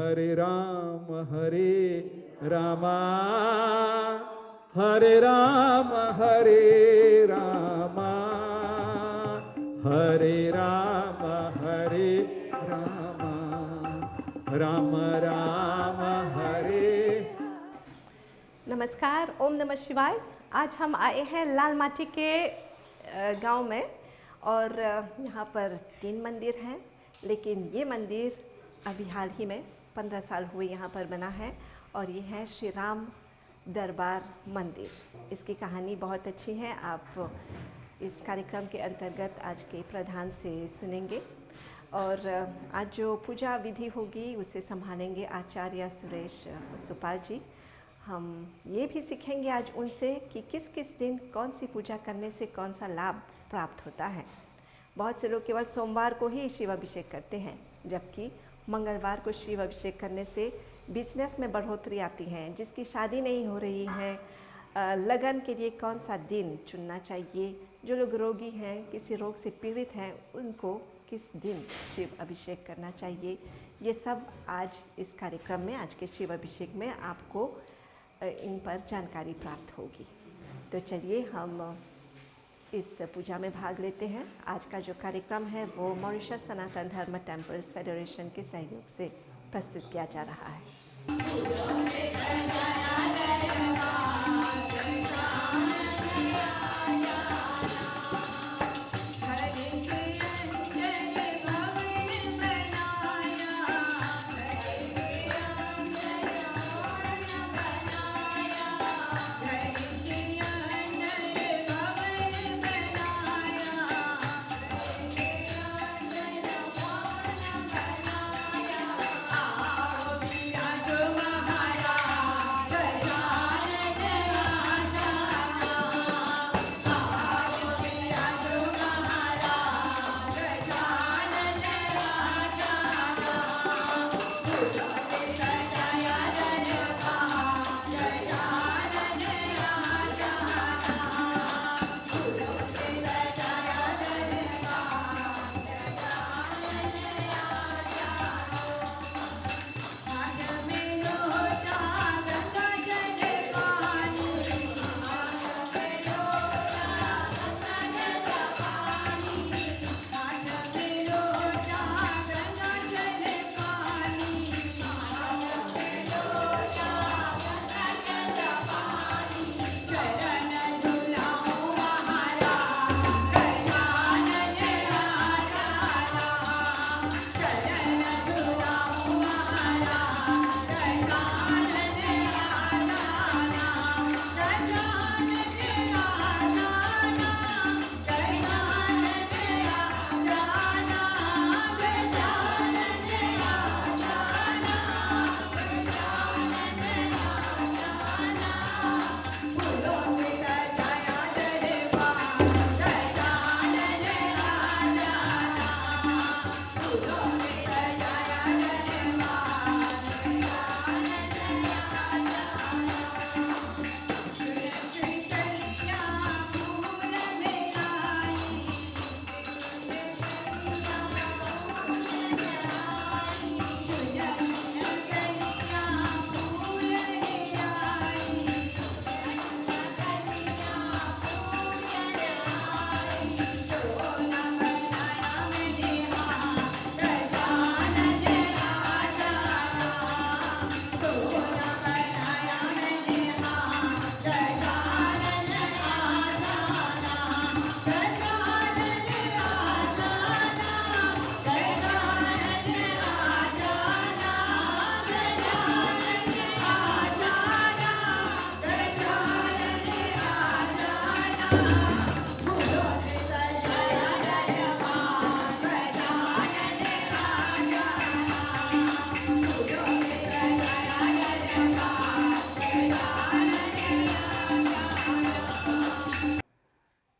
हरे राम रामा हरे राम रामा हरे राम रामा राम राम हरे। नमस्कार, ओम नमः शिवाय। आज हम आए हैं लाल माटी के गांव में और यहाँ पर 3 मंदिर हैं, लेकिन ये मंदिर अभी हाल ही में 15 साल हुए यहाँ पर बना है और ये है श्री राम दरबार मंदिर। इसकी कहानी बहुत अच्छी है, आप इस कार्यक्रम के अंतर्गत आज के प्रधान से सुनेंगे। और आज जो पूजा विधि होगी उसे संभालेंगे आचार्य सुरेश सुपाल जी। हम ये भी सीखेंगे आज उनसे कि किस किस दिन कौन सी पूजा करने से कौन सा लाभ प्राप्त होता है। बहुत से लोग केवल सोमवार को ही शिव अभिषेक करते हैं, जबकि मंगलवार को शिव अभिषेक करने से बिजनेस में बढ़ोतरी आती है। जिसकी शादी नहीं हो रही है, लगन के लिए कौन सा दिन चुनना चाहिए, जो लोग रोगी हैं, किसी रोग से पीड़ित हैं, उनको किस दिन शिव अभिषेक करना चाहिए, ये सब आज इस कार्यक्रम में, आज के शिव अभिषेक में आपको इन पर जानकारी प्राप्त होगी। तो चलिए हम इस पूजा में भाग लेते हैं। आज का जो कार्यक्रम है वो मॉरिशस सनातन धर्म टेम्पल्स फेडरेशन के सहयोग से प्रस्तुत किया जा रहा है।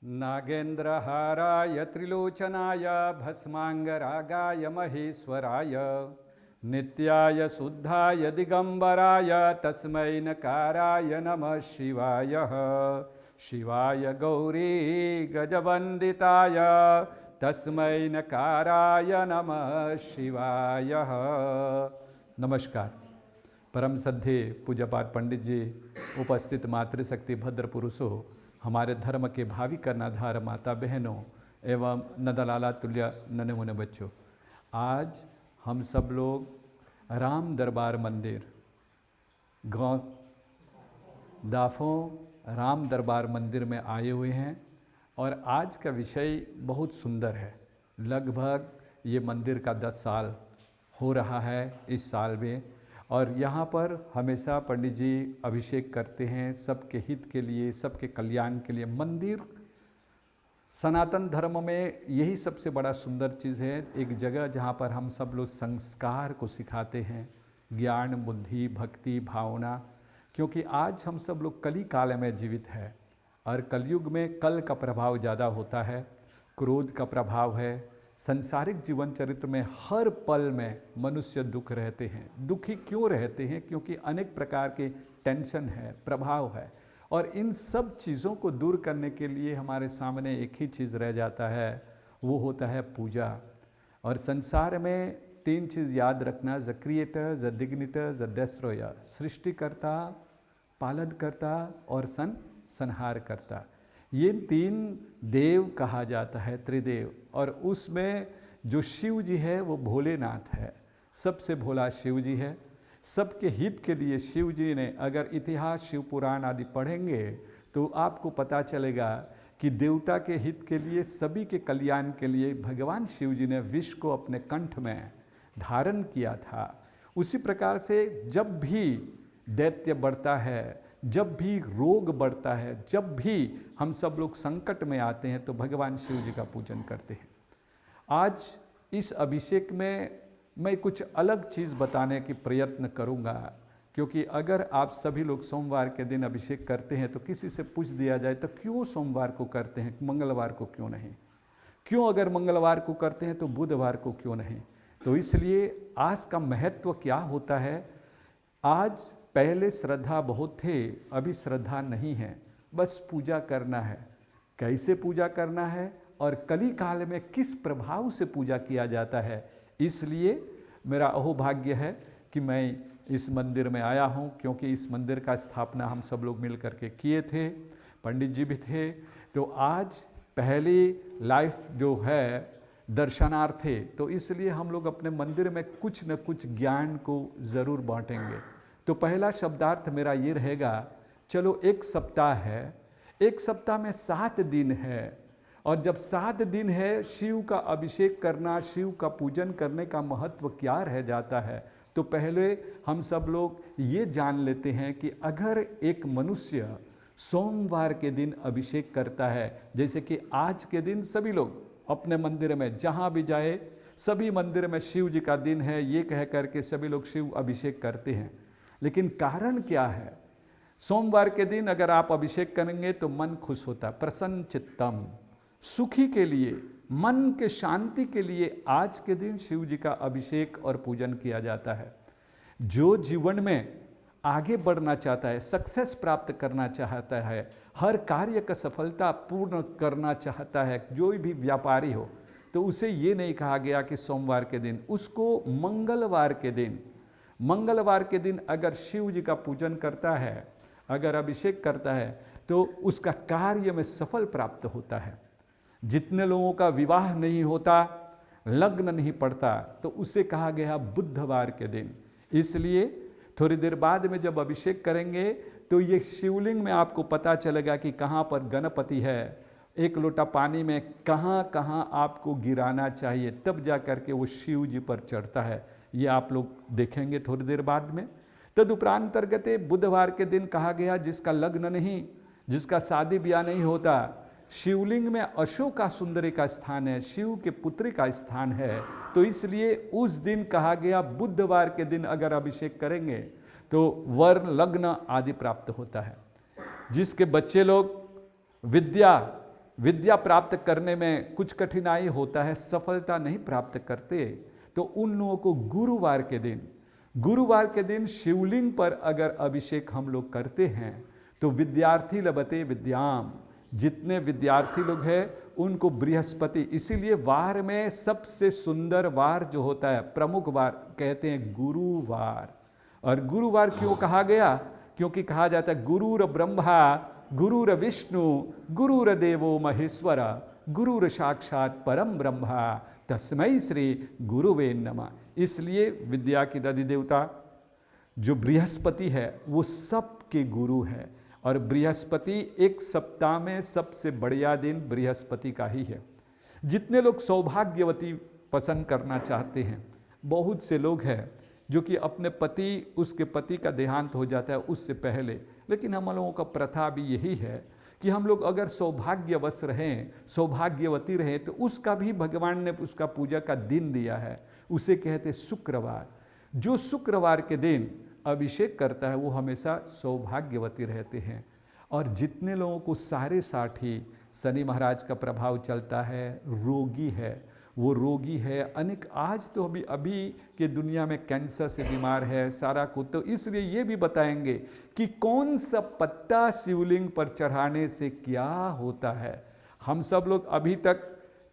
नागेन्द्रहाराय त्रिलोचनाय भस्मांगरागाय महेश्वराय नित्याय शुद्धाय दिगंबराय तस्मै नकाराय नमः शिवाय। शिवाय गौरी गजवंदिताय तस्मै नकाराय नमः शिवाय। नमस्कार। परम श्रद्धेय पूज्यपाठ पंडित जी, उपस्थित मातृशक्ति भद्र पुरुषों, हमारे धर्म के भावी कर्णाधार माता बहनों एवं नदलाला तुल्य नन्हे मुन्ने बच्चों, आज हम सब लोग राम दरबार मंदिर गांव दाफों राम दरबार मंदिर में आए हुए हैं और आज का विषय बहुत सुंदर है। लगभग ये मंदिर का 10 साल हो रहा है इस साल में, और यहाँ पर हमेशा पंडित जी अभिषेक करते हैं सबके हित के लिए, सबके कल्याण के लिए। मंदिर सनातन धर्म में यही सबसे बड़ा सुंदर चीज़ है, एक जगह जहाँ पर हम सब लोग संस्कार को सिखाते हैं, ज्ञान, बुद्धि, भक्ति, भावना। क्योंकि आज हम सब लोग कली काल में जीवित है और कलयुग में कल का प्रभाव ज़्यादा होता है, क्रोध का प्रभाव है। संसारिक जीवन चरित्र में हर पल में मनुष्य दुख रहते हैं। दुखी क्यों रहते हैं? क्योंकि अनेक प्रकार के टेंशन है, प्रभाव है, और इन सब चीज़ों को दूर करने के लिए हमारे सामने एक ही चीज़ रह जाता है, वो होता है पूजा। और संसार में 3 चीज़ याद रखना, the creator, the dignitor, the destroyer. सृष्टिकर्ता, पालनकर्ता और संहार करता। ये 3 देव कहा जाता है, त्रिदेव। और उसमें जो शिव जी है वो भोलेनाथ है, सबसे भोला शिव जी है। सबके हित के लिए शिव जी ने, अगर इतिहास शिव पुराण आदि पढ़ेंगे तो आपको पता चलेगा कि देवता के हित के लिए, सभी के कल्याण के लिए भगवान शिव जी ने विष को अपने कंठ में धारण किया था। उसी प्रकार से जब भी दैत्य बढ़ता है, जब भी रोग बढ़ता है, जब भी हम सब लोग संकट में आते हैं तो भगवान शिव जी का पूजन करते हैं। आज इस अभिषेक में मैं कुछ अलग चीज़ बताने की प्रयत्न करूंगा, क्योंकि अगर आप सभी लोग सोमवार के दिन अभिषेक करते हैं तो किसी से पूछ दिया जाए तो क्यों सोमवार को करते हैं, मंगलवार को क्यों नहीं? क्यों अगर मंगलवार को करते हैं तो बुधवार को क्यों नहीं? तो इसलिए आज का महत्व क्या होता है। आज पहले श्रद्धा बहुत थे, अभी श्रद्धा नहीं है, बस पूजा करना है। कैसे पूजा करना है और कली काल में किस प्रभाव से पूजा किया जाता है, इसलिए मेरा अहोभाग्य है कि मैं इस मंदिर में आया हूँ। क्योंकि इस मंदिर का स्थापना हम सब लोग मिल करके किए थे, पंडित जी भी थे। तो आज पहली लाइफ जो है दर्शनार्थे, तो इसलिए हम लोग अपने मंदिर में कुछ न कुछ ज्ञान को ज़रूर बांटेंगे। तो पहला शब्दार्थ मेरा ये रहेगा, चलो 1 सप्ताह है, 1 सप्ताह में 7 दिन है, और जब 7 दिन है शिव का अभिषेक करना, शिव का पूजन करने का महत्व क्या रह जाता है। तो पहले हम सब लोग ये जान लेते हैं कि अगर एक मनुष्य सोमवार के दिन अभिषेक करता है, जैसे कि आज के दिन सभी लोग अपने मंदिर में जहाँ भी जाए, सभी मंदिर में शिव जी का दिन है ये कह करके सभी लोग शिव अभिषेक करते हैं। लेकिन कारण क्या है? सोमवार के दिन अगर आप अभिषेक करेंगे तो मन खुश होता है, प्रसन्न चित्तम, सुखी के लिए, मन के शांति के लिए आज के दिन शिव जी का अभिषेक और पूजन किया जाता है। जो जीवन में आगे बढ़ना चाहता है, सक्सेस प्राप्त करना चाहता है, हर कार्य का सफलता पूर्ण करना चाहता है, जो भी व्यापारी हो, तो उसे ये नहीं कहा गया कि सोमवार के दिन, उसको मंगलवार के दिन अगर शिव जी का पूजन करता है, अगर अभिषेक करता है, तो उसका कार्य में सफल प्राप्त होता है। जितने लोगों का विवाह नहीं होता, लग्न नहीं पड़ता, तो उसे कहा गया बुधवार के दिन। इसलिए थोड़ी देर बाद में जब अभिषेक करेंगे तो ये शिवलिंग में आपको पता चलेगा कि कहाँ पर गणपति है, 1 लोटा पानी में कहाँ कहाँ आपको गिराना चाहिए, तब जा करके वो शिव जी पर चढ़ता है। ये आप लोग देखेंगे थोड़ी देर बाद में। तदुपरांतर्गत बुधवार के दिन कहा गया जिसका लग्न नहीं, जिसका शादी ब्याह नहीं होता, शिवलिंग में अशोका सुंदरी का स्थान है, शिव के पुत्री का स्थान है। तो इसलिए उस दिन कहा गया बुधवार के दिन अगर अभिषेक करेंगे तो वर, लग्न आदि प्राप्त होता है। जिसके बच्चे लोग विद्या प्राप्त करने में कुछ कठिनाई होता है, सफलता नहीं प्राप्त करते, तो उन लोगों को गुरुवार के दिन शिवलिंग पर अगर अभिषेक हम लोग करते हैं तो विद्यार्थी लभते विद्याम, जितने विद्यार्थी लोग हैं उनको बृहस्पति, इसीलिए वार में सबसे सुंदर वार जो होता है, प्रमुख वार कहते हैं गुरुवार। और गुरुवार क्यों कहा गया? क्योंकि कहा जाता है गुरुर ब्रह्मा गुरुर विष्णु गुरुर देवो महेश्वर गुरुर साक्षात परम ब्रह्मा तस्मै श्री गुरुवे नमः। इसलिए विद्या की अधिदेवता जो बृहस्पति है वो सबके गुरु है। और बृहस्पति एक सप्ताह में सबसे बढ़िया दिन बृहस्पति का ही है। जितने लोग सौभाग्यवती पसंद करना चाहते हैं, बहुत से लोग हैं जो कि अपने पति, उसके पति का देहांत हो जाता है उससे पहले, लेकिन हम लोगों का प्रथा भी यही है कि हम लोग अगर सौभाग्यवश रहें, सौभाग्यवती रहें, तो उसका भी भगवान ने उसका पूजा का दिन दिया है। उसे कहते शुक्रवार। जो शुक्रवार के दिन अभिषेक करता है वो हमेशा सौभाग्यवती रहते हैं। और जितने लोगों को सारे साथी शनि महाराज का प्रभाव चलता है, रोगी है, वो रोगी है, अनेक आज तो अभी के दुनिया में कैंसर से बीमार है सारा कुछ, तो इसलिए ये भी बताएंगे कि कौन सा पत्ता शिवलिंग पर चढ़ाने से क्या होता है। हम सब लोग अभी तक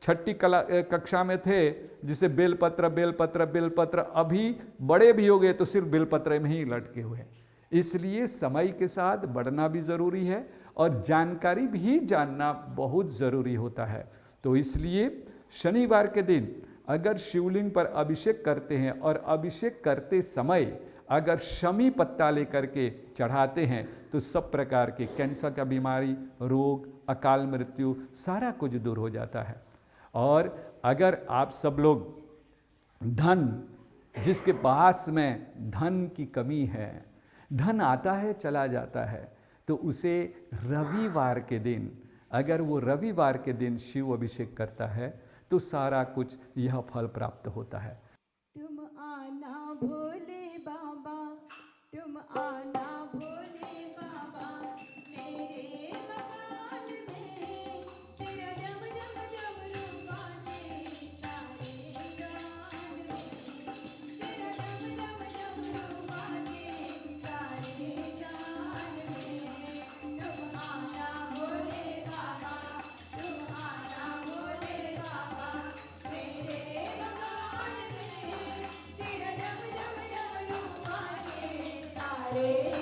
छठी कक्षा में थे, जिसे बेलपत्र बेलपत्र बेलपत्र, अभी बड़े भी हो गए तो सिर्फ बेलपत्र में ही लटके हुए। इसलिए समय के साथ बढ़ना भी ज़रूरी है और जानकारी भी जानना बहुत ज़रूरी होता है। तो इसलिए शनिवार के दिन अगर शिवलिंग पर अभिषेक करते हैं और अभिषेक करते समय अगर शमी पत्ता लेकर के चढ़ाते हैं तो सब प्रकार के कैंसर का बीमारी, रोग, अकाल मृत्यु सारा कुछ दूर हो जाता है। और अगर आप सब लोग धन, जिसके पास में धन की कमी है, धन आता है चला जाता है, तो उसे रविवार के दिन, अगर वो रविवार के दिन शिव अभिषेक करता है तो सारा कुछ यह फल प्राप्त होता है। तुम आना भोले बाबा, तुम आना भोले बाबा, मेरे मकान में तेरा जब जब जब रूबाने सारे जान में, तेरा जब जब जब रूबाने सारे जान में। तुम आना भोले बाबा, तुम आना भोले बाबा, मेरे मकान में तेरा जब जब जब रूबाने सारे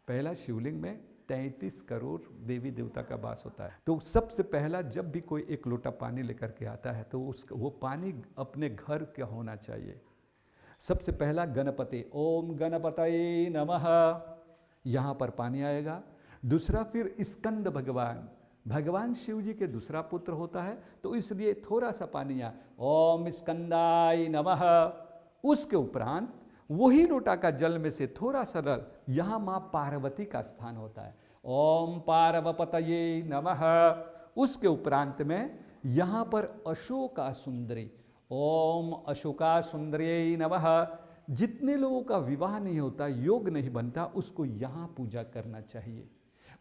पहला शिवलिंग में 33 करोड़ देवी देवता का वास होता है। तो सबसे पहला जब भी कोई एक लोटा पानी लेकर के आता है तो वो पानी अपने घर का होना चाहिए। सबसे पहला गणपति, ओम गणपतये नमः, यहाँ पर पानी आएगा। दूसरा फिर स्कंद भगवान, भगवान शिव जी के दूसरा पुत्र होता है, तो इसलिए थोड़ा सा पानी यहाँ, ओम स्कंदाय नमः। उसके उपरांत वही लोटा का जल में से थोड़ा सरल, यहाँ माँ पार्वती का स्थान होता है, ओम पार्वपतये नमः। उसके उपरांत में यहाँ पर अशोका सुंदरी, ओम अशोका सुंदरी नमः। जितने लोगों का विवाह नहीं होता, योग नहीं बनता, उसको यहाँ पूजा करना चाहिए।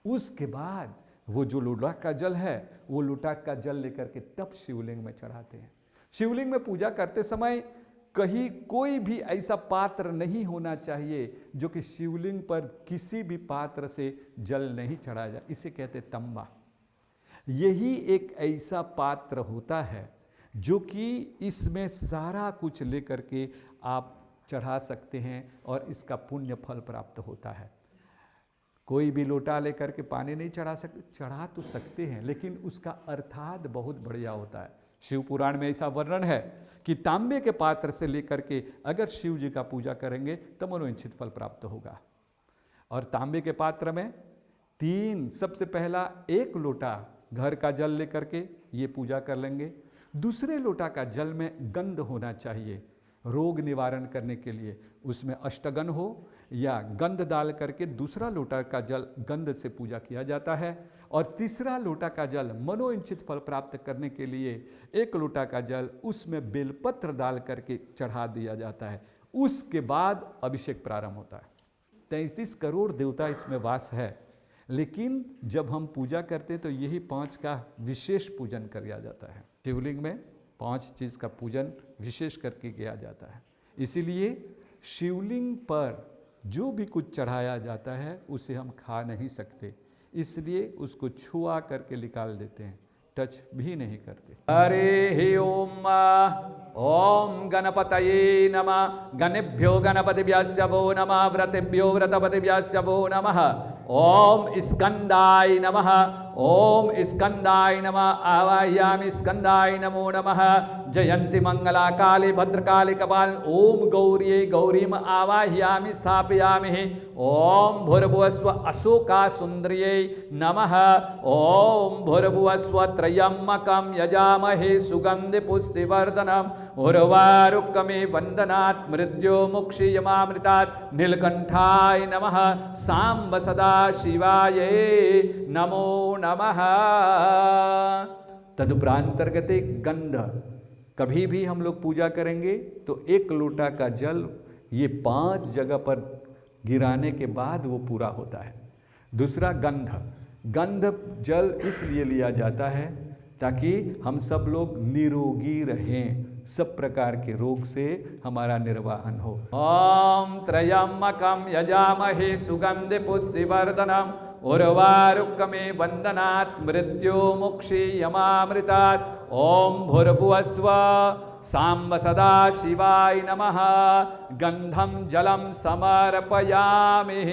उसके बाद वो जो लोटा का जल है, वो लोटा का जल लेकर के तब शिवलिंग में चढ़ाते हैं। शिवलिंग में पूजा करते समय कहीं कोई भी ऐसा पात्र नहीं होना चाहिए जो कि शिवलिंग पर किसी भी पात्र से जल नहीं चढ़ाया जाए, इसे कहते तंबा। यही एक ऐसा पात्र होता है जो कि इसमें सारा कुछ लेकर के आप चढ़ा सकते हैं और इसका पुण्य फल प्राप्त होता है। कोई भी लोटा लेकर के पानी नहीं चढ़ा सकते, चढ़ा तो सकते हैं, लेकिन उसका अर्थात बहुत बढ़िया होता है। शिव पुराण में ऐसा वर्णन है कि तांबे के पात्र से लेकर के अगर शिव जी का पूजा करेंगे तो मनोइच्छित फल प्राप्त होगा। और तांबे के पात्र में 3, सबसे पहला 1 लोटा घर का जल लेकर के ये पूजा कर लेंगे। दूसरे लोटा का जल में गंध होना चाहिए, रोग निवारण करने के लिए। उसमें अष्टगन हो या गंध डाल करके दूसरा लोटा का जल गंध से पूजा किया जाता है। और तीसरा लोटा का जल मनोइच्छित फल प्राप्त करने के लिए 1 लोटा का जल उसमें बेलपत्र डाल करके चढ़ा दिया जाता है। उसके बाद अभिषेक प्रारंभ होता है। 33 करोड़ देवता इसमें वास है, लेकिन जब हम पूजा करते हैं तो यही 5 का विशेष पूजन किया जाता है। शिवलिंग में 5 चीज़ का पूजन विशेष करके किया जाता है। इसीलिए शिवलिंग पर जो भी कुछ चढ़ाया जाता है उसे हम खा नहीं सकते, इसलिए उसको छुआ करके निकाल देते हैं, टच भी नहीं करते। हरे ओम ओम गणपतये नमः। गणेभ्यो गणपतिभ्यस्य वो नमः। व्रतेभ्यो व्रतपतिभ्यस्य वो नमः। ओम स्कंदाय नमः। ओम स्कंदाय नमः। आवाहयामि स्कंदाय नमो नमः। जयंती मंगला काली भद्रकाली कपाल। ओम गौर्यै गौरीम आवाहयामि स्थापयामि। ओम भूर्भुवस्व अशोका सुंदर्यै नमः। ओम भूर्भुवस्व त्रयम्बकं यजामहे सुगंधि पुष्टिवर्धनम्। उर्वारुकमे वंदनात् मृत्युमुक्षीयमामृतात्। नीलकंठाय नमः। सांब सदा शिवाय नमो नमः। तदुपरांतर्गते गंध, कभी भी हम लोग पूजा करेंगे तो 1 लोटा का जल ये 5 जगह पर गिराने के बाद वो पूरा होता है। दूसरा गंध, गंध जल इसलिए लिया जाता है ताकि हम सब लोग निरोगी रहें, सब प्रकार के रोग से हमारा निर्वाहन हो। ओम त्रयम्बकं यजामहे सुगंधि पुष्टिवर्धनम्। उर्वारुकमे वंदनात् मृत्युमुक्षीयमामृतात्। ओम भूर्भुवस्व सांब सदा शिवाय नमः। गंधम जलम समर्पयामि।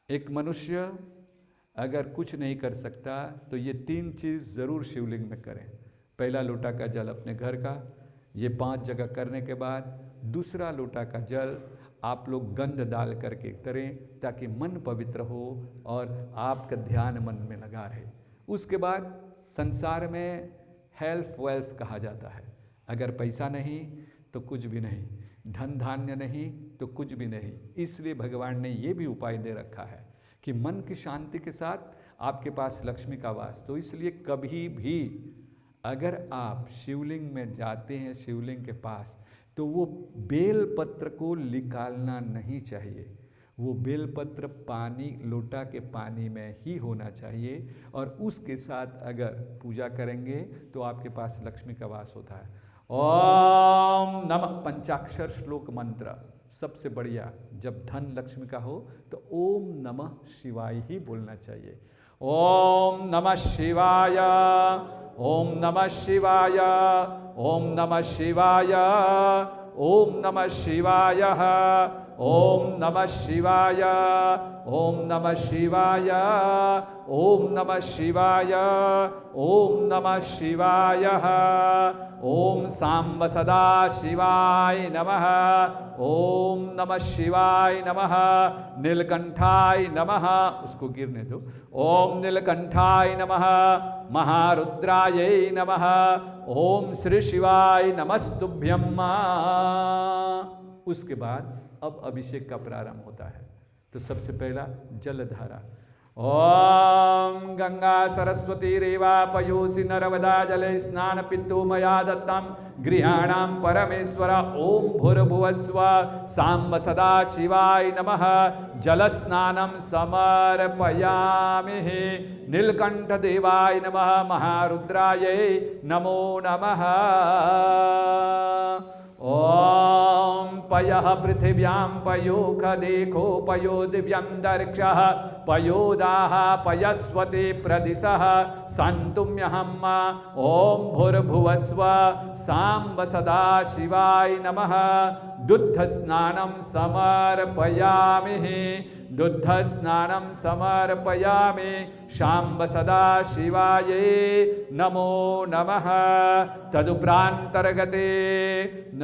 एक मनुष्य अगर कुछ नहीं कर सकता तो ये 3 चीज़ ज़रूर शिवलिंग में करें। पहला लोटा का जल अपने घर का, ये 5 जगह करने के बाद दूसरा लोटा का जल आप लोग गंध डाल करके करें ताकि मन पवित्र हो और आपका ध्यान मन में लगा रहे। उसके बाद संसार में हेल्थ वेल्थ कहा जाता है। अगर पैसा नहीं तो कुछ भी नहीं, धन धान्य नहीं तो कुछ भी नहीं। इसलिए भगवान ने ये भी उपाय दे रखा है कि मन की शांति के साथ आपके पास लक्ष्मी का वास। तो इसलिए कभी भी अगर आप शिवलिंग में जाते हैं, शिवलिंग के पास, तो वो बेलपत्र को निकालना नहीं चाहिए। वो बेलपत्र पानी, लोटा के पानी में ही होना चाहिए और उसके साथ अगर पूजा करेंगे तो आपके पास लक्ष्मी का वास होता है। ओम नमः, पंचाक्षर श्लोक मंत्र सबसे बढ़िया। जब धन लक्ष्मी का हो तो ओम नमः शिवाय ही बोलना चाहिए। ओम नमः शिवाय, ओम नमः शिवाय, ओम नमः शिवाय, ओम नमः शिवाय, ओम नमः शिवाय, ओम नमः शिवाय, ओम नमः शिवाय, ओम नमः शिवाय, ओम सांब सदा शिवाय नमः, ओम नमः शिवाय नमः, नीलकंठाय नमः, उसको गिरने दो, ओम नीलकंठाय नमः, महारुद्राय नमः, ओम श्री शिवाय नमस्तुभ्यम। उसके बाद अब अभिषेक का प्रारंभ होता है। तो सबसे पहला जलधारा, ओम गंगा सरस्वती रेवा पयोसि नर्मदा जले स्नान पित्तो मया दत्तम गृहाणाम परमेश्वर ओम भूर्भुवस्व सांब सदा शिवाय नमः जल स्नानम समर्पयामि नीलकंठ देवाय नमः महारुद्राय नमो नमः। ओम पयः पृथिव्यां पयोख देखो पयो दिव्यंतरिक्षः पयोदाः पयस्वते प्रदिशः सन्तुम्यहम् ओम भूर्भुवस्व सांब सदा शिवाय नमः दुग्ध स्नानं समर्पयामि दुग्ध स्नानं समर्पयामि शाम्ब सदा शिवाय नमो नमः। तदुपरांतर्गते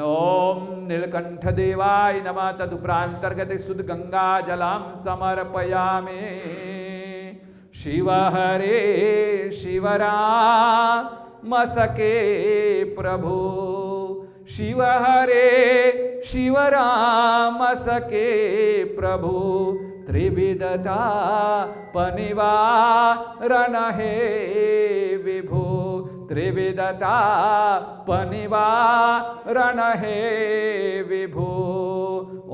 ओम नीलकंठ देवाय नमः तदुपरांतर्गते शुद्ध गंगा जलम समर्पयामि। शिव हरे शिवरामसके प्रभु शिव हरे शिवरामसके प्रभु त्रिविधता पनिवारण हे विभु त्रिविधता पनिवारण हे विभु।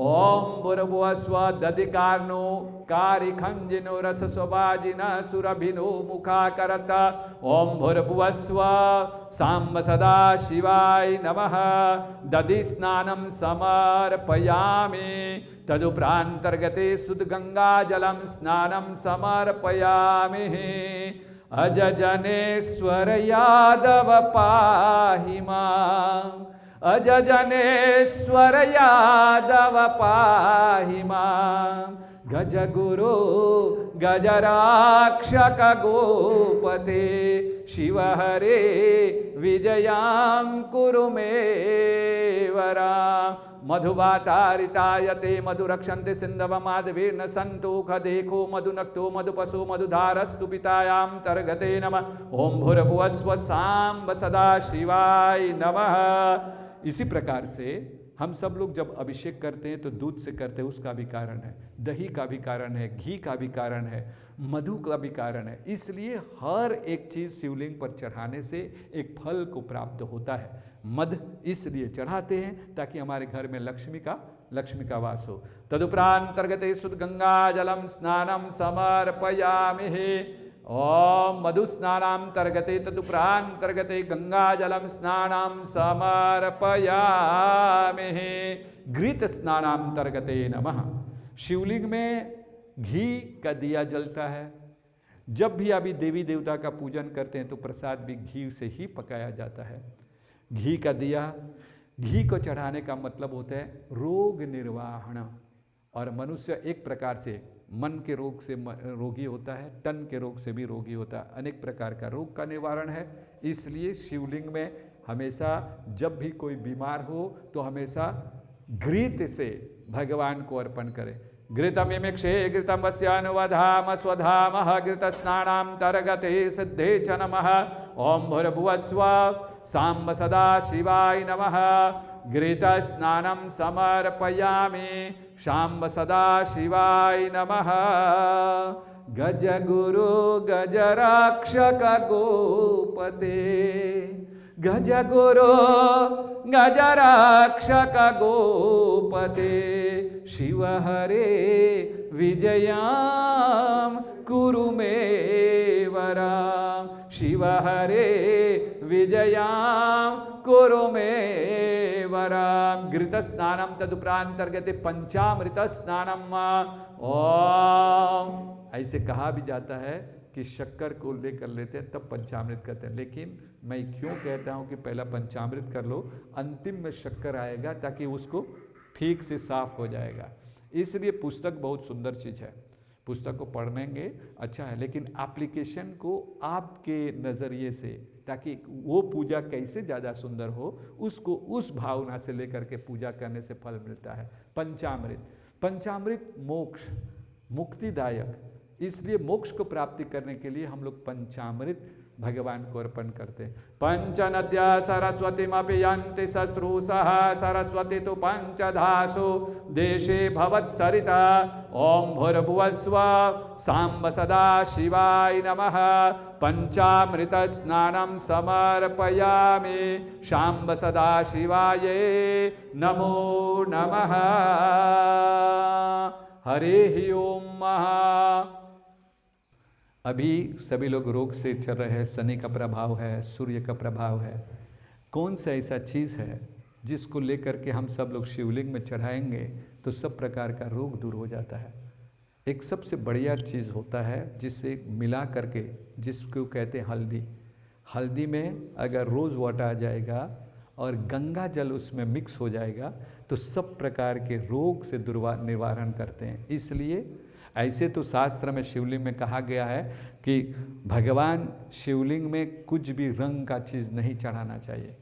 ओम भूर्भुवस्व दधिकार्णो कारिखंजिनो रस स्वभाजिन सुरभिनो मुखाकरत ओम भूर्भुवस्व सांब सदा शिवाय नमः दधि स्नानं समर्पयामि तदुपरांतर्गते शुद्ध गंगा जलम स्नानं समर्पयामि। अजजनेश्वर यादव पाहि माम् अजजनेश्वर यादव पाहि माम् गजगुरु गजराक्षक गोपते शिव हरे विजयां कुरु मे वराम्। मधुवातारितायते मधुरक्षन्ते सिन्धवमाधवीर्न सन्तोख देखो मधुनक्तो मधुपशो मधुधारस्तु पितायां तर्गते नमः ओम भूर्भुवस्व सांब सदा शिवाय नमः। इसी प्रकार से हम सब लोग जब अभिषेक करते हैं तो दूध से करते हैं, उसका भी कारण है, दही का भी कारण है, घी का भी कारण है, मधु का भी कारण है। इसलिए हर एक चीज़ शिवलिंग पर चढ़ाने से एक फल को प्राप्त होता है। मध इसलिए चढ़ाते हैं ताकि हमारे घर में लक्ष्मी का वास हो। तदुपरांतर्गते शुद्ध गंगा जलम स्नानं समर्पयामि ओम मधु स्नानांतर्गते तदुपरांतर्गते गंगा जलम स्नानं समर्पयामि घृत स्नानांतर्गते नमः। शिवलिंग में घी का दिया जलता है। जब भी अभी देवी देवता का पूजन करते हैं तो प्रसाद भी घी से ही पकाया जाता है। घी का दिया, घी को चढ़ाने का मतलब होता है रोग निर्वाहन। और मनुष्य एक प्रकार से मन के रोग से रोगी होता है, तन के रोग से भी रोगी होता है, अनेक प्रकार का रोग का निवारण है। इसलिए शिवलिंग में हमेशा जब भी कोई बीमार हो तो हमेशा घृत से भगवान को अर्पण करें। घृतमिमिक्षे घृतं वस्यानुवधाम स्वधामः घृत स्नानांतर्गते सिद्धे च नमः ओम भूर्भुवस्व सांब सदा शिवाय नमः घृत स्नानं समर्पयामि शाम्ब सदा शिवाय नमः। गज गुरु गजराक्षक गोपते गज गुरु गजराक्षक गोपते शिव हरे विजयां कुरु मे वराम् शिव हरे विजयां कुरु मे वराम्। घृत स्नानं तदुपरांतर्गते पंचामृत स्नानम। ओम ऐसे कहा भी जाता है कि शक्कर को लेकर लेते हैं तब पंचामृत करते हैं, लेकिन मैं क्यों कहता हूँ कि पहला पंचामृत कर लो, अंतिम में शक्कर आएगा ताकि उसको ठीक से साफ हो जाएगा। इसलिए पुस्तक बहुत सुंदर चीज़ है, पुस्तक को पढ़ेंगे अच्छा है, लेकिन एप्लीकेशन को आपके नज़रिए से, ताकि वो पूजा कैसे ज़्यादा सुंदर हो, उसको उस भावना से लेकर के पूजा करने से फल मिलता है। पंचामृत, पंचामृत मोक्ष, मुक्तिदायक, इसलिए मोक्ष को प्राप्ति करने के लिए हम लोग पंचामृत भगवान को अर्पण करते हैं। पंचनद्या सरस्वतीमपि यन्ति शुश्रूषः सरस्वती तो पंचधासु देशे भवत्सरिता ओम भूर्भुवस्व सांब सदा शिवाय नमः पंचामृत स्नानं समर्पयामि सांब सदा शिवाय नमो नमः। हरे ओम। अभी सभी लोग रोग से चल रहे हैं, शनि का प्रभाव है, सूर्य का प्रभाव है। कौन सा ऐसा चीज़ है जिसको लेकर के हम सब लोग शिवलिंग में चढ़ाएंगे तो सब प्रकार का रोग दूर हो जाता है? एक सबसे बढ़िया चीज़ होता है जिससे मिला करके, जिसको कहते हैं हल्दी। हल्दी में अगर रोज़ वाटर आ जाएगा और गंगा जल उसमें मिक्स हो जाएगा तो सब प्रकार के रोग से निवारण करते हैं। इसलिए ऐसे तो शास्त्र में शिवलिंग में कहा गया है कि भगवान शिवलिंग में कुछ भी रंग का चीज़ नहीं चढ़ाना चाहिए,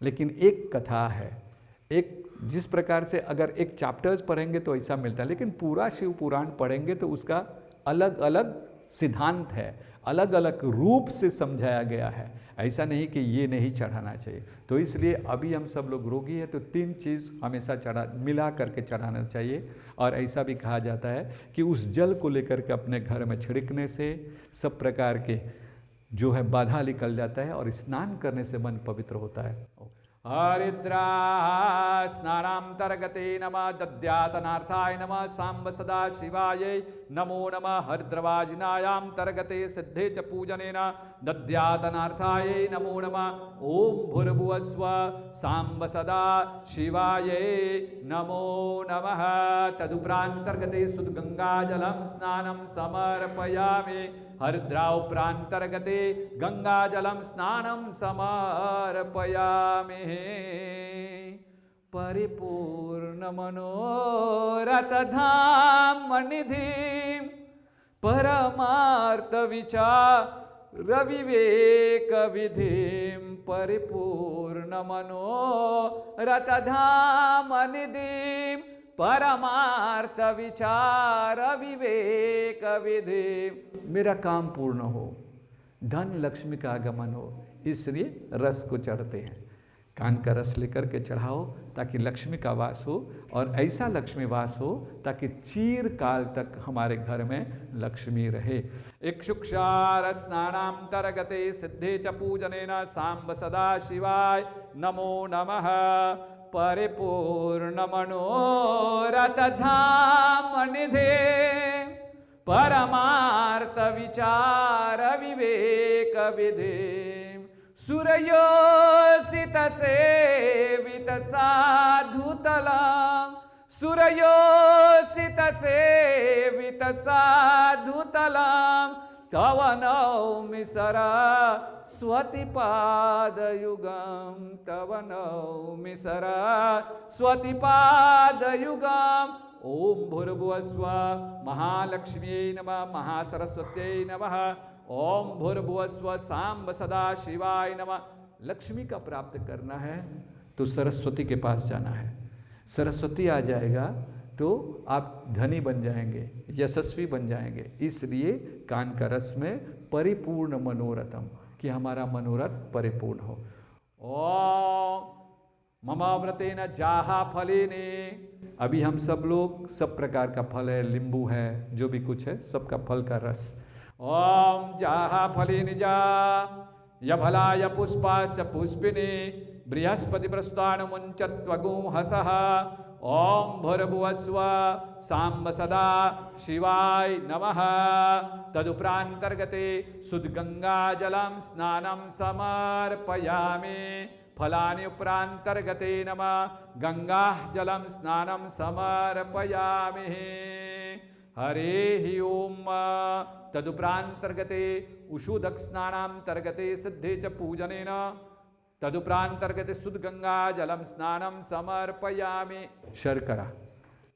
लेकिन एक कथा है, एक जिस प्रकार से अगर एक चैप्टर्स पढ़ेंगे तो ऐसा मिलता है, लेकिन पूरा शिव पुराण पढ़ेंगे तो उसका अलग अलग सिद्धांत है, अलग अलग रूप से समझाया गया है। ऐसा नहीं कि ये नहीं चढ़ाना चाहिए। तो इसलिए अभी हम सब लोग रोगी हैं तो 3 चीज़ हमेशा मिला करके चढ़ाना चाहिए। और ऐसा भी कहा जाता है कि उस जल को लेकर के अपने घर में छिड़कने से सब प्रकार के जो है बाधा निकल जाता है और स्नान करने से मन पवित्र होता है। हरिद्रा स्नानांतर्गते नमः दद्यातनार्थाय नमः सांब सदा शिवाय नमो नमः हरिद्रवाजिनायान्तर्गते सिद्धे च पूजनेन दद्यातनार्थाय नमो नमः ओम भूर्भुवस्व सांब सदा शिवाय नमो नमः। तदुपरांतर्गते शुद्ध गंगाजलं स्नानं समर्पयामि हरिद्राउपरांतर्गते गंगाजलं स्नानं समर्पयामि परिपूर्ण मनोरथधाम निधिं परमार्थ विचार विवेक विधिं परिपूर्ण मनोरथधाम निधिं परमार्थ विचार विवेक विधि। मेरा काम पूर्ण हो, धन लक्ष्मी का आगमन हो, इसलिए रस को चढ़ते हैं। कान का रस लेकर के चढ़ाओ ताकि लक्ष्मी का वास हो, और ऐसा लक्ष्मी वास हो ताकि चीर काल तक हमारे घर में लक्ष्मी रहे। इक्षुक्षार स्नानांतर्गते सिद्धे च पूजनेन सांब सदा शिवाय नमो नमः परिपूर्ण मनोरथधाम निधे परमार्थ विचार विवेक विधि सूर्योषित सेवित साधुतलं सूर्योषित सेवित साधुतलं तव नौमि सरस्वती पादयुगं तव नौमि सरस्वती पादयुगं ओम भूर्भुवस्व महालक्ष्म्यै नमः महासरस्वत्यै नमः ओम भूर्भुवस्व सांब सदा शिवाय नमः। लक्ष्मी का प्राप्त करना है तो सरस्वती के पास जाना है। सरस्वती आ जाएगा तो आप धनी बन जाएंगे, यशस्वी बन जाएंगे। इसलिए कान का रस में परिपूर्ण मनोरथम, कि हमारा मनोरथ परिपूर्ण हो। ओम मम व्रतेन जाहा फलेने, अभी हम सब लोग सब प्रकार का फल है, नींबू है, जो भी कुछ है सबका फल का रस। ओम जाहा फलेन जा यफलाय पुष्पास्य पुष्पिने बृहस्पति प्रस्तानुमुञ्चत्वगुंहसः ओम भूर्भुवस्व सांब सदा शिवाय नमः। तदुपरांतर्गते शुद्ध गंगा जलं स्नानं समर्पयामि फलानि उपरांतर्गते नमः गंगा जलं स्नानं समर्पयामि हरे ओम। तदुपरांतर्गते उषुदक स्नानांतर्गते सिद्धे च पूजनेन तदुपरांतर्गते शुद्ध गंगा जलम स्नानं समर्पयामि। शर्करा,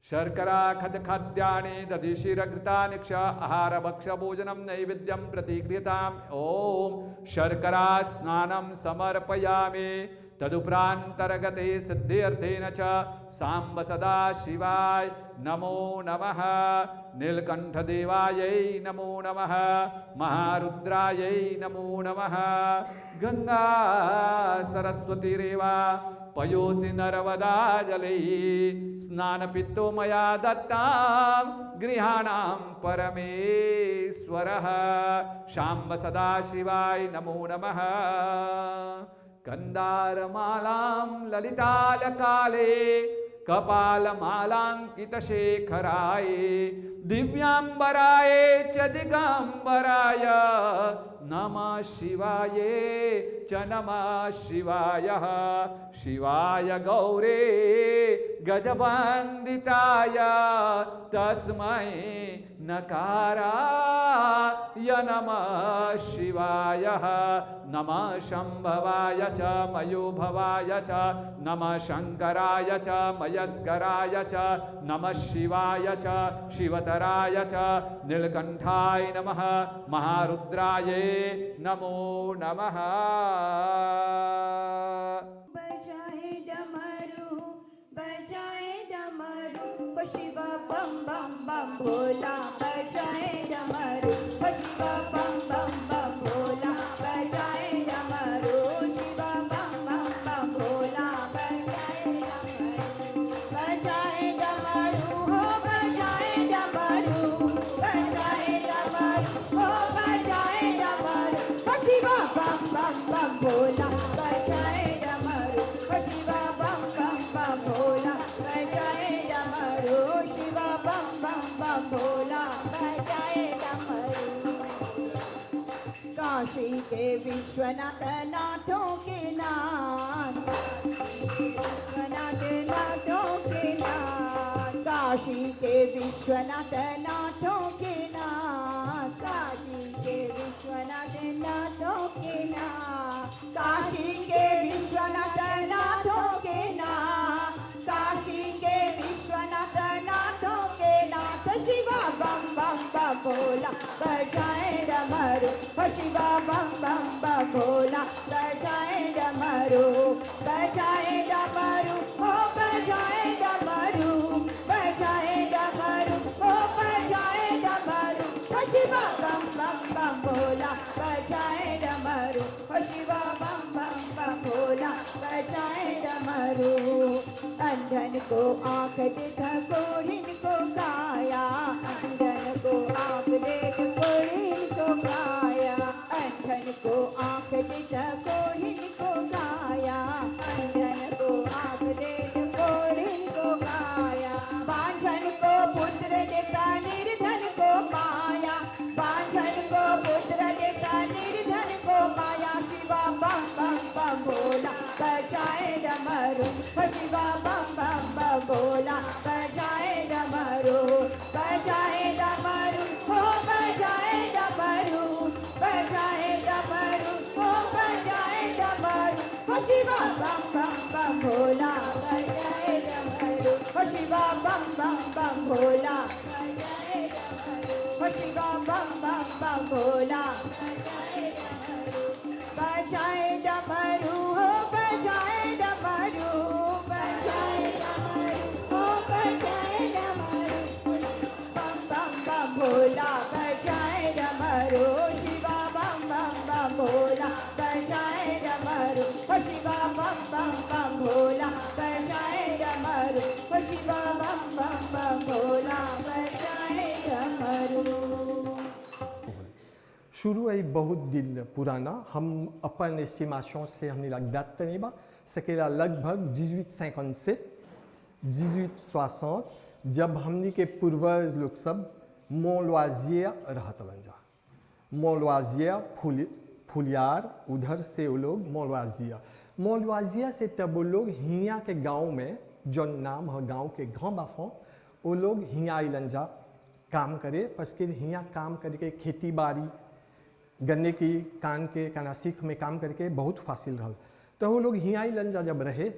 शर्करा खद खाद्यानि दधिशिरघृतानि क्ष आहार भक्ष भोजनम नैवेद्यम प्रतिक्रियताम। ओम शर्करा स्नानं समर्पयामि तदुपरांतर्गते सिद्ध्यर्थेन च सांब सदा शिवाय नमो नमः। नीलकंठदेवायै नमो नमः। महारुद्रायै नमो नमः। गंगा सरस्वतीरेवा पयोसि नर्मदा जलैः स्नानपित्तो मया दत्तां गृहाणां परमेश्वरः। शाम्ब सदाशिवाय नमो नमः। कंदारमालां ललितालकाले कपालमालांकितशेखराय दिव्यांबराय च दिगंबराय नमः शिवाय च नमः शिवाय। शिवाय गौरे गजवंदिताय तस्मै नकाराय नमः शिवाय। नमः शंभवाय च मयोभवाय च नमः शंकराय च मयस्कराय च नमः शिवाय च शिवतराय च नीलकंठाय नमः। महारुद्राय नमो नमः। बजाए डमरू शिव बम बम बम भोला। बजाए डमरू शिव बम बम बम भोला। बजाए डमरू शिव बम बम बम भोला। बजाए डमरू हो बजाए डमरू। बजाए डमरू हो बजाए डमरू शिव बम बम बम भोला। बजाए डमरू शिव बम बम बम भोला। बजाए डमरू शिव बम बम बम भोला। बजाए डमरू। काशी के विश्वनाथ नाथों के नाथ। विश्वनाथ नाथों के नाथ। काशी के विश्वनाथ नाथों के नाथ। काशी के विश्वनाथ नाथों के नाथ। काशी के विश्वनाथ नाथों के नाथ। काशी के विश्वनाथ नाथों के नाथ। शिवा बम बम बम भोला। बजाए डमरू शिवा बम बम बम भोला। बजाए डमरू। बजाए डमरू हो बजाए डमरू। बजाए डमरू हो बजाए डमरू शिवा बम बम बम भोला। बजाए डमरू शिवा बम बम बम भोला। बजाए डमरू। अंधन को आँख दिखा कोढ़िन को काया। अंधन को आँख देख कोढ़िन को काया। अंधन को आँख दिखा कोढ़िन को काया। अंधन को आँख देख कोढ़िन को काया। बांझन को पुत्र देता निर्धन को पाया। बांझन को पुत्र देता निर्धन को पाया। शिवा बम बम बम भोला। बजाए डमरू शिवा बम बम बम भोला। बजाए डमरू। बजाए डमरू हो बजाए डमरू। बजाए डमरू हो बजाए डमरू शिवा बम बम बम भोला। बजाए डमरू शिवा बम बम बम भोला। बजाए डमरू शिवा बम बम बम भोला। बजाए डमरू हो बजाए डमरू। बजाए डमरू हो बजाए डमरू बम बम बम भोला। बजाए डमरू शिवा बम बम बम भोला। बजाए डमरू शिवा बम बम बम भोला। बजाए डमरू शिवा बम बम बम भोला। बजाए डमरू। शुरू है बहुत दिन पुराना। हम अपन एस्टिमेशन से हमने लग दात नहीं बा सकेला लगभग 1857 1860 जब हमने के पूर्वज लोग सब मोंलवाजिया रहत जा। मोंलवाजिया फुलियार उधर से वो लोग मोंलवाजिया से तब वो लोग हिया के गांव में जो नाम है गांव के गांव बाफों वो लोग हिया आइलंजा काम करे। बस के हिया काम करके खेती बाड़ी गन्ने की कान के कानासिक में काम करके बहुत फासिल रहा। तो वो लोग हिया आइलंजा जब रहे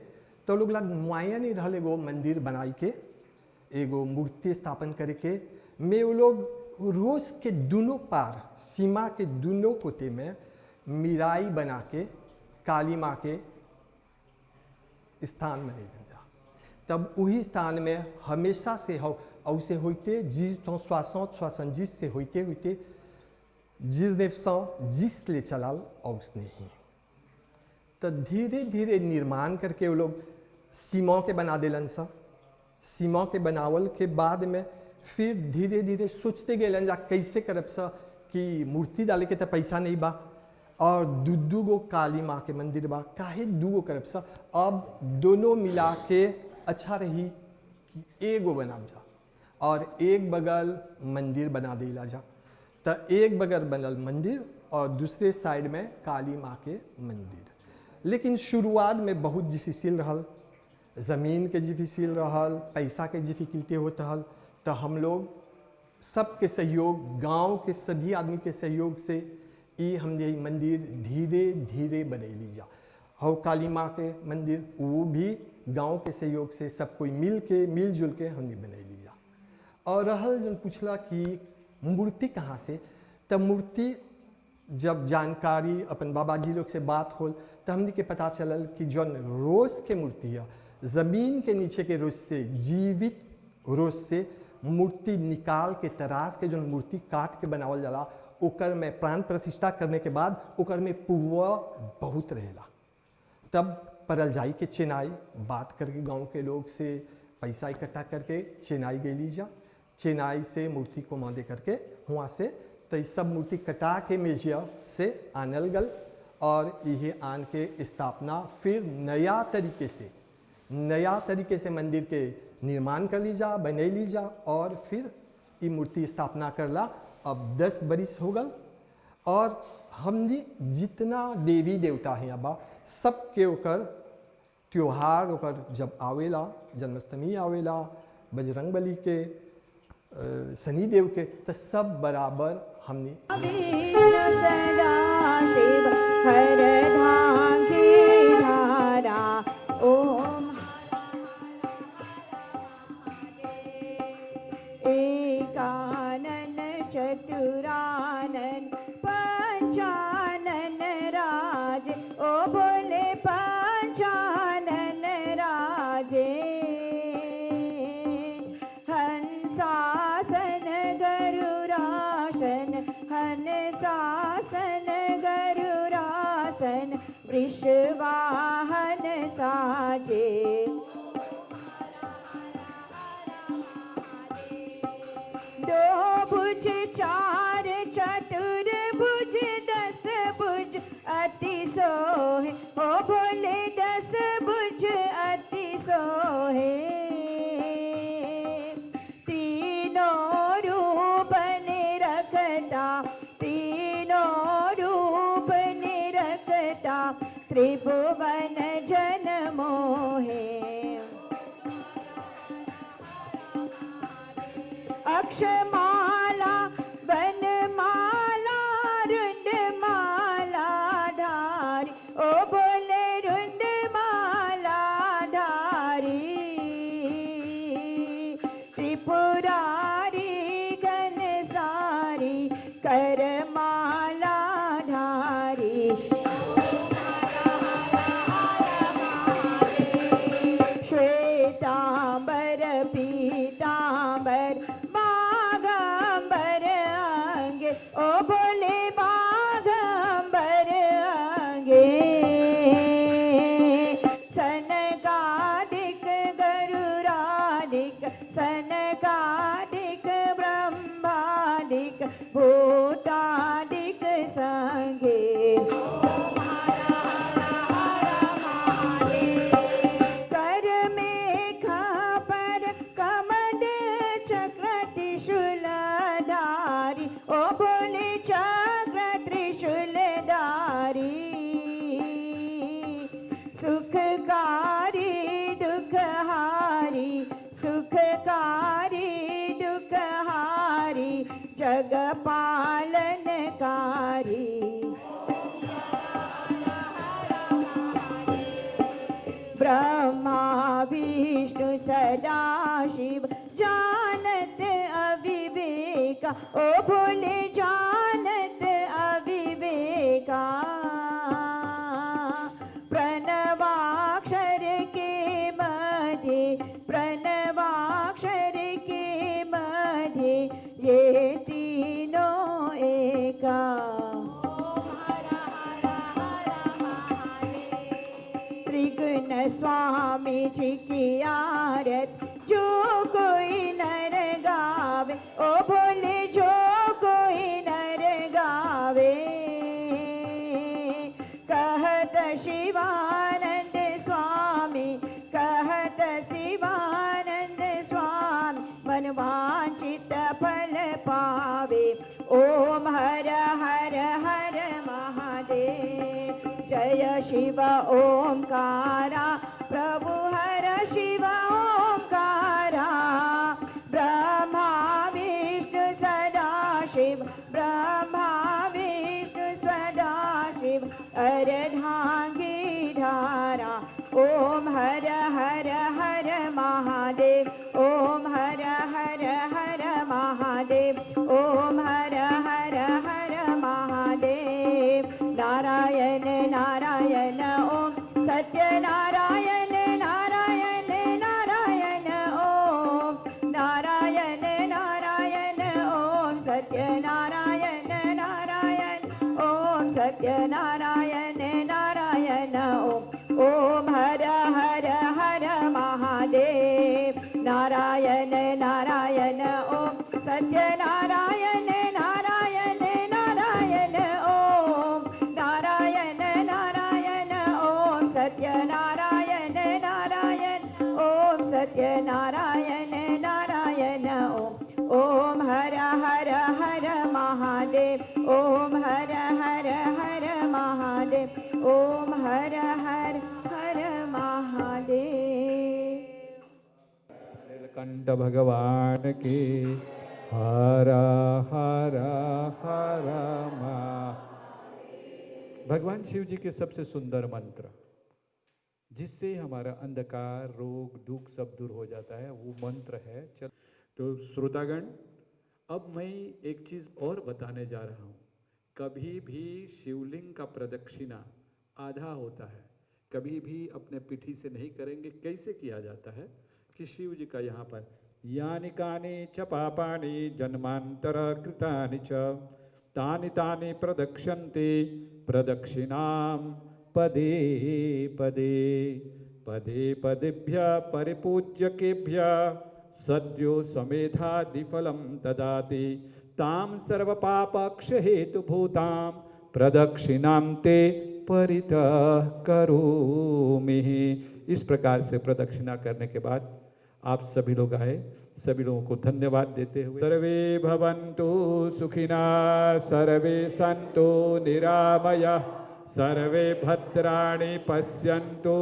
तो लोग लग मुआयन ही रहे एगो मंदिर बनाई के एगो मूर्ति स्थापन करके में वो लोग रोज के दोनों पार सीमा के दोनों कोते में मिराई बना के काली माँ के स्थान में ले जा। तब वही स्थान में हमेशा से हो और से होते 1960 से होते होते 1910 ले चलाल और उसने ही तो धीरे धीरे निर्माण करके वो लोग सीमा के बना दिलन सा। सीमा के बनावल के बाद में फिर धीरे धीरे सोचते गए जा कैसे करब सा कि मूर्ति डाले के तो पैसा नहीं बा और दू गो काली माँ के मंदिर बा काहे दूगो करब सा। अब दोनों मिला के अच्छा रही कि एगो बनाब जा और एक बगल मंदिर बना देला जा। तो एक बगल बनल मंदिर और दूसरे साइड में काली माँ के मंदिर। लेकिन शुरुआत में बहुत डिफिसिल रहल, ज़मीन के डिफिसिल रहल, पैसा के डिफिकल्टी होत रहल। तो हम लोग सबके सहयोग, गांव के सभी आदमी के सहयोग से ये हमने मंदिर धीरे धीरे बनैली जा। हो काली माँ के मंदिर वो भी गांव के सहयोग से सब कोई मिलजुल के हमने बनैली जा। और रहल जन पूछला कि मूर्ति कहाँ से, तब मूर्ति जब जानकारी अपन बाबा जी लोग से बात होल तो हमने के पता चलल कि जौन रोज के मूर्ति है ज़मीन के नीचे के रोज से, जीवित रोज से मूर्ति निकाल के तराश के जौन मूर्ति काट के बनावल जाला ओकर में प्राण प्रतिष्ठा करने के बाद ओकर में पुआ बहुत रहेला। तब परल जाई के चेन्नई बात करके गांव के लोग से पैसा इकट्ठा करके चेन्नई गई जा। चेन्नई से मूर्ति को मांदे करके वहाँ से तो सब मूर्ति कटा के म्यूजियम से आनल गल और यह आन के स्थापना फिर नया तरीके से मंदिर के निर्माण कर ली जा, बने ली जा और फिर ये मूर्ति स्थापना करला। अब 10 बरिस हो गल और हमने जितना देवी देवता हैं अब सबके ओकर त्योहार ओकर जब आवेला, जन्माष्टमी आवेला, बजरंग बली के, शनि देव के, तो सब बराबर हमने विष्णु सदा शिव हर धाम की धारा ओम एकानन चतुरानन पंचानन राज ओ बोले पंचानन राजे हंसासन गरुरासन हंसासन गरुरासन वृषवाहन साजे दो भुज चार चतुर्भुज 10 भुज अति सोहे ओ भोले 10 भुज अति सोहे तीनों रूप निरखता त्रिभुवन जन मोहे अक्षमाला वनमाला रुंडमाला धारी ओ बोले रुंडमाला धारी त्रिपुरारी घनसारी करमाला धारी श्वेतांबर पीतांबर बागंबर अंगे ओ बोले बागंबर अंगे सनकादिक गरुरादिक सनकादिक ब्रह्मादिक भूतादिक संगे जग पालनकारी ब्रह्मा विष्णु सदा शिव का ओ भूल जानत अविवेका प्रणवाक्षर के मध्य प्रणवाक्षर के मध्य ये तीनों एका त्रिगुण स्वामी जी की आरत जो कोई नर गावे ओ भोले जो कोई नर गावे कहत शिवानंद स्वामी कहत शिवानंद स्वामी मनवांचित फल पावे ओम हर हर हर महादेव जय शिव ओंकारा प्रभु हर शिव ओंकारा ब्रह्मा विष्णु सदाशिव ब्रह्मा विष्णु सदाशिव अर्धांगी धारा ओम हर हर हर महादेव ओम हर हर हर महादेव ओम हर हर हर महादेव नारायण नारायण ओम सत्यनारायण नारायण नारायण ओम नारायण नारायण ओम सत्यनारायण नारायण ओम सत्यनारायण नारायण ओम हर हर हर महादेव नारायण नारायण ओम सत्यनारायण नारायण नारायण ओम नारायण नारायण ओम सत्यनारायण नारायण ओम सत्यनारायण नारायण ओम हर हर हर महादेव ओम हर हर हर महादेव ओम हर हर हर महादेव नीलकंठ भगवान की हरा हरा हरा मा। भगवान शिव जी के सबसे सुंदर मंत्र जिससे हमारा अंधकार रोग दुख सब दूर हो जाता है वो मंत्र है। चल तो श्रोतागण अब मैं एक चीज और बताने जा रहा हूँ। कभी भी शिवलिंग का प्रदक्षिणा आधा होता है, कभी भी अपने पीठी से नहीं करेंगे। कैसे किया जाता है कि शिव जी का यहाँ पर यानि कानि च पापानि जन्मांतर कृतानि च तानि तानि प्रदक्षन्ते प्रदक्षिणां पदे पदे पदे पदेभ्य परिपूज्यकेभ्य सद्यो समेधादिफलं ददाति तां सर्वपापक्षहेतुभूतां प्रदक्षिणां ते परितः करोमि। इस प्रकार से प्रदक्षिणा करने के बाद आप सभी लोग आए, सभी लोगों को धन्यवाद देते हुए सर्वे भवन्तु सुखिना सर्वे सन्तु निरामयाः सर्वे भद्राणि पश्यन्तु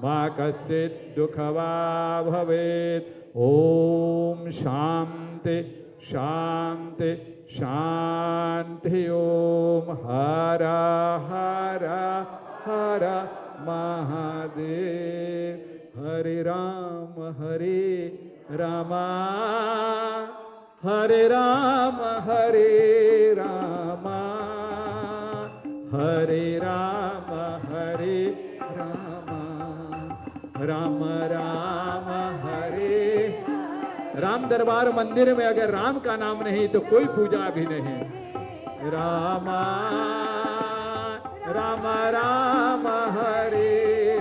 मा कश्चित् दुःखभाग् भवेत्। ओम शांति शांति शांति। ओम हर हर हर महादेव। हरे राम हरे राम हरे राम हरे राम हरे राम राम राम हरे। राम दरबार मंदिर में अगर राम का नाम नहीं तो कोई पूजा भी नहीं। राम राम राम हरे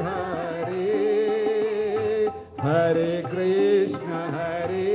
हरे हरे कृष्ण हरे